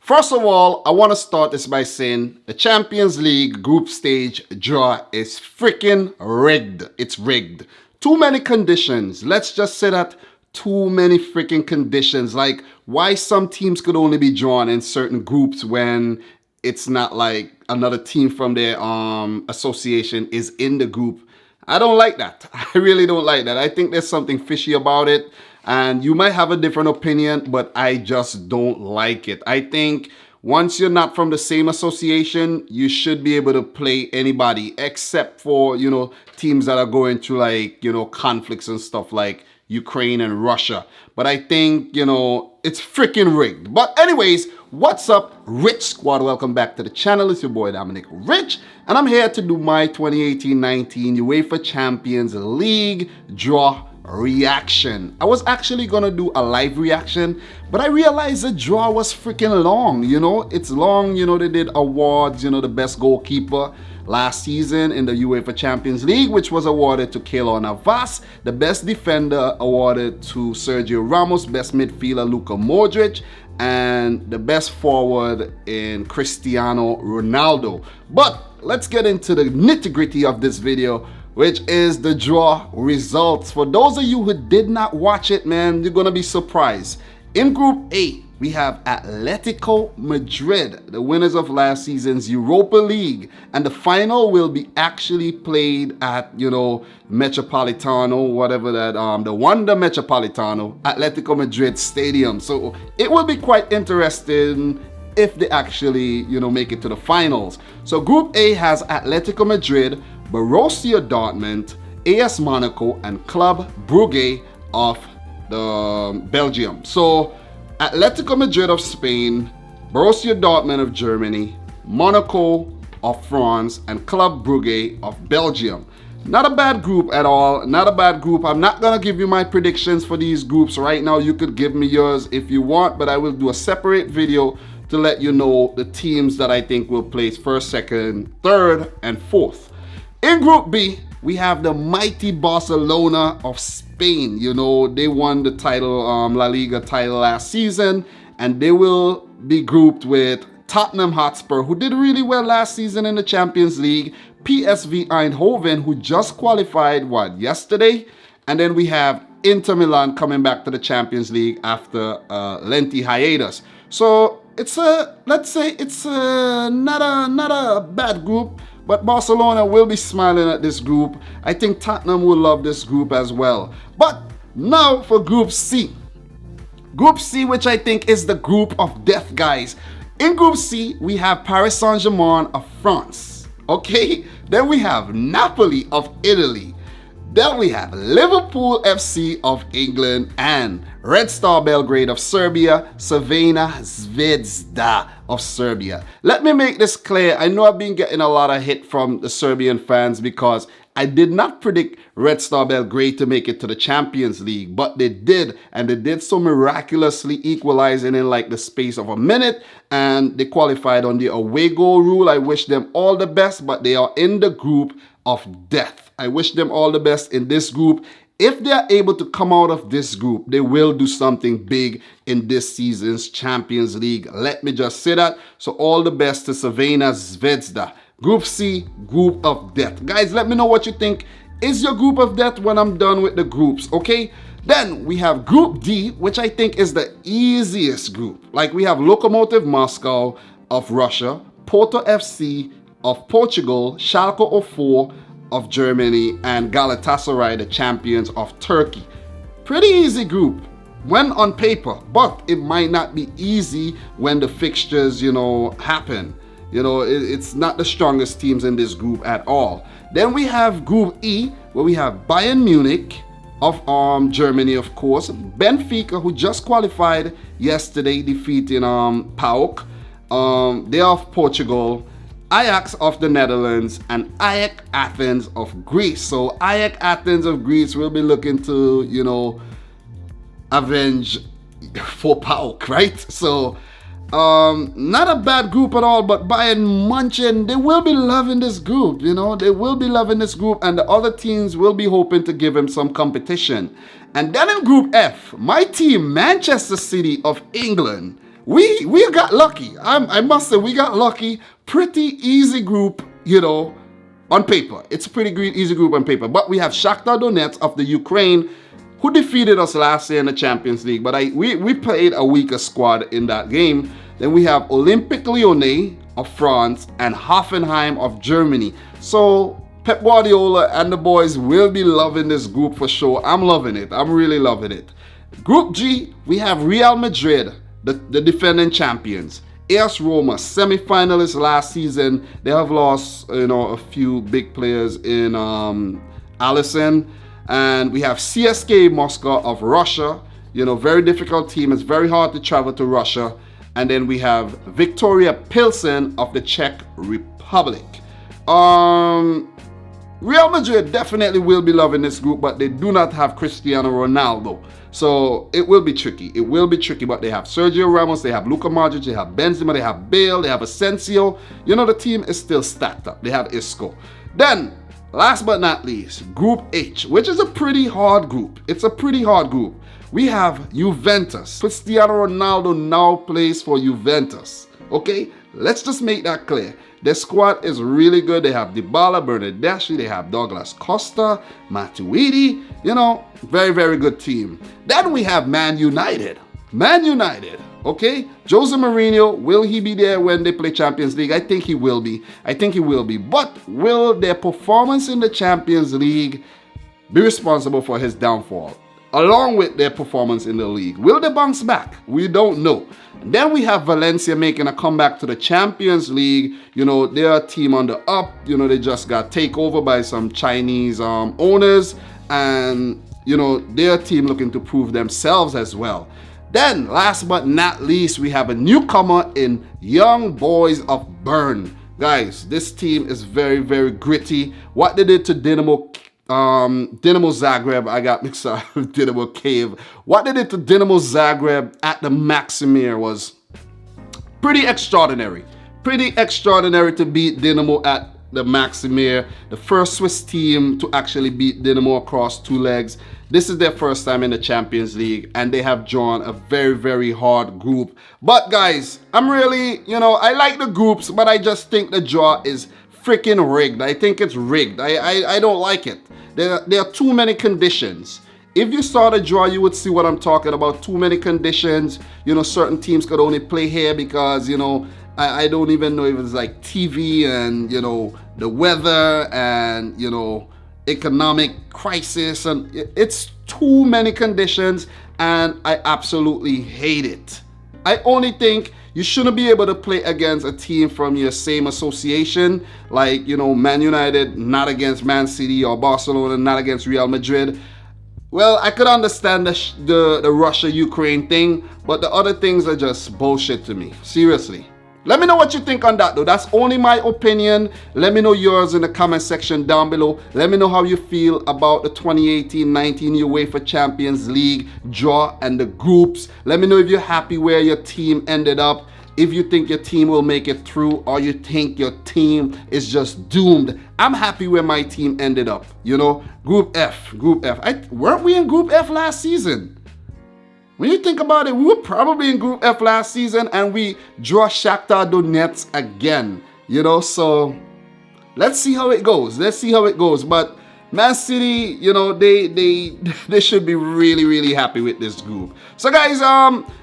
First of all, I want to start this by saying the Champions League group stage draw is freaking rigged. It's rigged. Too many conditions. Let's just say that too many freaking conditions. Like why some teams could only be drawn in certain groups when it's not like another team from their association is in the group. I don't like that. I really don't like that. I think there's something fishy about it. And you might have a different opinion, but I just don't like it. I think once you're not from the same association, you should be able to play anybody except for, teams that are going through like, conflicts and stuff like Ukraine and Russia. But I think, it's freaking rigged. But anyways, what's up, Rich Squad? Welcome back to the channel. It's your boy, Dominic Rich. And I'm here to do my 2018-19 UEFA Champions League draw reaction. I was actually gonna do a live reaction, but I realized the draw was freaking long. It's long. They did awards, the best goalkeeper last season in the UEFA Champions League, which was awarded to Keylor Navas. The best defender awarded to Sergio Ramos, best midfielder Luka Modric, and the best forward in Cristiano Ronaldo. But let's get into the nitty-gritty of this video, which is the draw results. For those of you who did not watch it, man, you're gonna be surprised. In Group A, we have Atletico Madrid, the winners of last season's Europa League, and the final will be actually played at, Metropolitano, whatever that, the Wanda Metropolitano, Atletico Madrid Stadium. So it will be quite interesting if they actually, make it to the finals. So Group A has Atletico Madrid, Borussia Dortmund, AS Monaco, and Club Brugge of the Belgium. So Atletico Madrid of Spain, Borussia Dortmund of Germany, Monaco of France, and Club Brugge of Belgium. Not a bad group at all. Not a bad group. I'm not going to give you my predictions for these groups right now. You could give me yours if you want, but I will do a separate video to let you know the teams that I think will place first, second, third, and fourth. In Group B, we have the mighty Barcelona of Spain. They won the title, La Liga title last season, and they will be grouped with Tottenham Hotspur, who did really well last season in the Champions League, PSV Eindhoven, who just qualified, yesterday? And then we have Inter Milan coming back to the Champions League after a lengthy hiatus. So it's not a bad group. But Barcelona will be smiling at this group. I think Tottenham will love this group as well. But now for Group C. Group C, which I think is the group of death, guys. In Group C, we have Paris Saint-Germain of France. Okay? Then we have Napoli of Italy. Then we have Liverpool FC of England and Red Star Belgrade of Serbia, Crvena Zvezda of Serbia. Let me make this clear. I know I've been getting a lot of hate from the Serbian fans because I did not predict Red Star Belgrade to make it to the Champions League, but they did, and they did so miraculously, equalizing in like the space of a minute, and they qualified on the away goal rule. I wish them all the best, but they are in the group of death. I wish them all the best in this group. If they are able to come out of this group, they will do something big in this season's Champions League. Let me just say that. So all the best to Crvena Zvezda. Group C, group of death. Guys, let me know what you think is your group of death when I'm done with the groups, okay? Then we have Group D, which I think is the easiest group. Like we have Lokomotiv Moscow of Russia, Porto FC of Portugal, Schalke 04 of Germany, and Galatasaray, the champions of Turkey. Pretty easy group when on paper, but it might not be easy when the fixtures, happen. It's not the strongest teams in this group at all. Then we have Group E, where we have Bayern Munich of Germany, of course, Benfica, who just qualified yesterday, defeating PAOK. They're of Portugal, Ajax of the Netherlands, and Ajax Athens of Greece. So Ajax Athens of Greece will be looking to, avenge for PAOK, right? So not a bad group at all, but Bayern Munchen, they will be loving this group, they will be loving this group, and the other teams will be hoping to give him some competition. And then in Group F, my team, Manchester City of England, we got lucky. I must say, we got lucky. Pretty easy group, you know, on paper. It's a pretty easy group on paper. But we have Shakhtar Donetsk of the Ukraine, who defeated us last year in the Champions League. But we played a weaker squad in that game. Then we have Olympique Lyonnais of France and Hoffenheim of Germany. So Pep Guardiola and the boys will be loving this group for sure. I'm loving it. I'm really loving it. Group G, we have Real Madrid, the defending champions. AS Roma, semi-finalists last season. They have lost, you know, a few big players in Alisson. And we have CSKA Moscow of Russia. You know, very difficult team. It's very hard to travel to Russia. And then we have Viktoria Plzen of the Czech Republic. Real Madrid definitely will be loving this group, but they do not have Cristiano Ronaldo. So it will be tricky. It will be tricky, but they have Sergio Ramos, they have Luka Modric, they have Benzema, they have Bale, they have Asensio. You know, the team is still stacked up. They have Isco. Then, last but not least, Group H, which is a pretty hard group. It's a pretty hard group. We have Juventus. Cristiano Ronaldo now plays for Juventus. Okay? Let's just make that clear. Their squad is really good. They have Dybala, Bernardeschi, they have Douglas Costa, Matuidi. You know, very, very good team. Then we have Man United. Man United, okay? Jose Mourinho, will he be there when they play Champions League? I think he will be. I think he will be. But will their performance in the Champions League be responsible for his downfall, along with their performance in the league? Will they bounce back? We don't know. Then we have Valencia making a comeback to the Champions League. You know, they're a team on the up. You know, they just got taken over by some Chinese owners. And, you know, they're a team looking to prove themselves as well. Then, last but not least, we have a newcomer in Young Boys of Bern. Guys, this team is very, very gritty. What they did to Dinamo Zagreb, I got mixed up with Dinamo Kiev. What they did to Dinamo Zagreb at the Maximir was pretty extraordinary. Pretty extraordinary to beat Dinamo at the Maximir, the first Swiss team to actually beat Dinamo across two legs. This is their first time in the Champions League, and they have drawn a very, very hard group. But guys, I'm really, you know, I like the groups, but I just think the draw is freaking rigged. I think it's rigged. I don't like it. There are too many conditions. If you saw the draw, you would see what I'm talking about. Too many conditions. You know, certain teams could only play here because, you know, I don't even know if it's like TV and, you know, the weather and, you know, economic crisis. And it's too many conditions, and I absolutely hate it. I only think you shouldn't be able to play against a team from your same association, like, you know, Man United, not against Man City, or Barcelona, not against Real Madrid. Well, I could understand the Russia-Ukraine thing, but the other things are just bullshit to me. Seriously. Let me know what you think on that, though. That's only my opinion. Let me know yours in the comment section down below. Let me know how you feel about the 2018-19 UEFA Champions League draw and the groups. Let me know if you're happy where your team ended up, if you think your team will make it through, or you think your team is just doomed. I'm happy where my team ended up, you know. Group F. Weren't we in Group F last season? When you think about it, we were probably in Group F last season, and we draw Shakhtar Donetsk again, you know. So let's see how it goes. Let's see how it goes. But Man City, you know, they should be really, really happy with this group. So guys,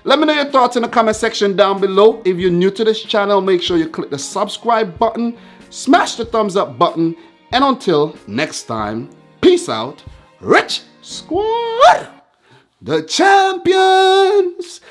let me know your thoughts in the comment section down below. If you're new to this channel, make sure you click the subscribe button, smash the thumbs up button, and until next time, peace out, Rich Squad. The champions,